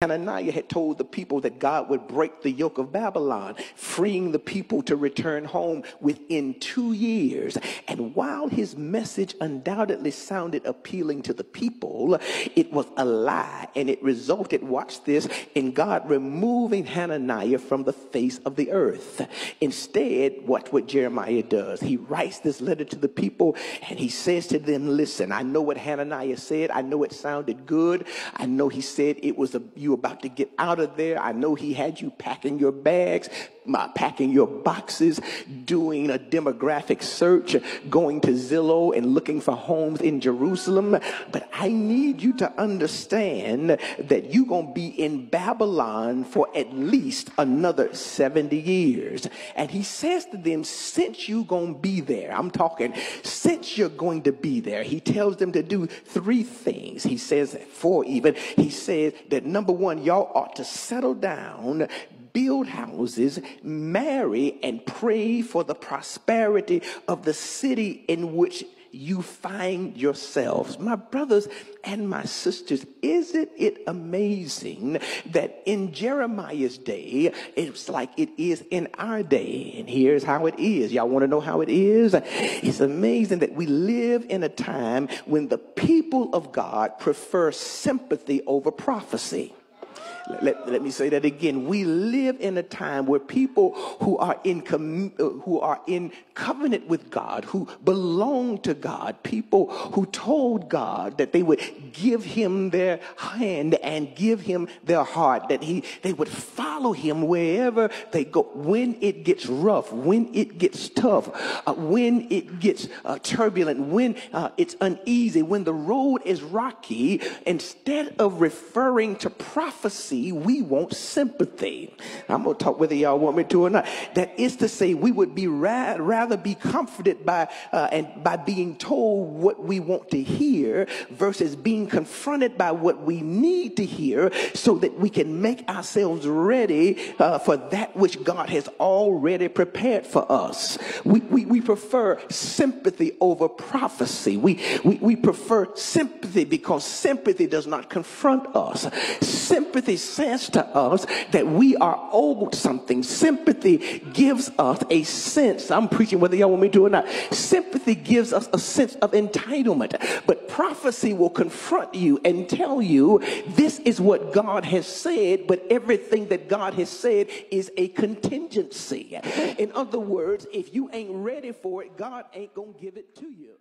Hananiah had told the people that God would break the yoke of Babylon, freeing the people to return home within 2 years. And while his message undoubtedly sounded appealing to the people, it was a lie, and it resulted, watch this, in God removing Hananiah from the face of the earth. Instead, watch what Jeremiah does. He writes this letter to the people, and he says to them, listen, I know what Hananiah said. I know it sounded good. I know he said it was you about to get out of there. I know he had you packing your bags, packing your boxes, doing a demographic search, going to Zillow and looking for homes in Jerusalem. But I need you to understand that you're going to be in Babylon for at least another 70 years. And he says to them, since you're going to be there, I'm talking, since you're going to be there, he tells them to do 3 things. He says 4 even. He says that number 1, y'all ought to settle down, build houses, marry, and pray for the prosperity of the city in which you find yourselves. My brothers and my sisters, isn't it amazing that in Jeremiah's day, it's like it is in our day? And here's how it is. Y'all want to know how it is? It's amazing that we live in a time when the people of God prefer sympathy over prophecy. Let me say that again. We live in a time where people who are in covenant with God, who belong to God, people who told God that they would give him their hand and give him their heart, that they would follow him wherever they go. When it gets rough, when it gets tough, when it gets turbulent, when it's uneasy, when the road is rocky, instead of referring to prophecy, we want sympathy. I'm going to talk whether y'all want me to or not. That is to say, we would be rather be comforted by being told what we want to hear versus being confronted by what we need to hear, so that we can make ourselves ready for that which God has already prepared for us. We prefer sympathy over prophecy. We prefer sympathy because sympathy does not confront us. Sympathy says to us that we are owed something. Sympathy gives us a sense. I'm preaching whether y'all want me to or not. Sympathy gives us a sense of entitlement. But prophecy will confront you and tell you this is what God has said, but everything that God has said is a contingency. In other words, if you ain't ready for it, God ain't gonna give it to you.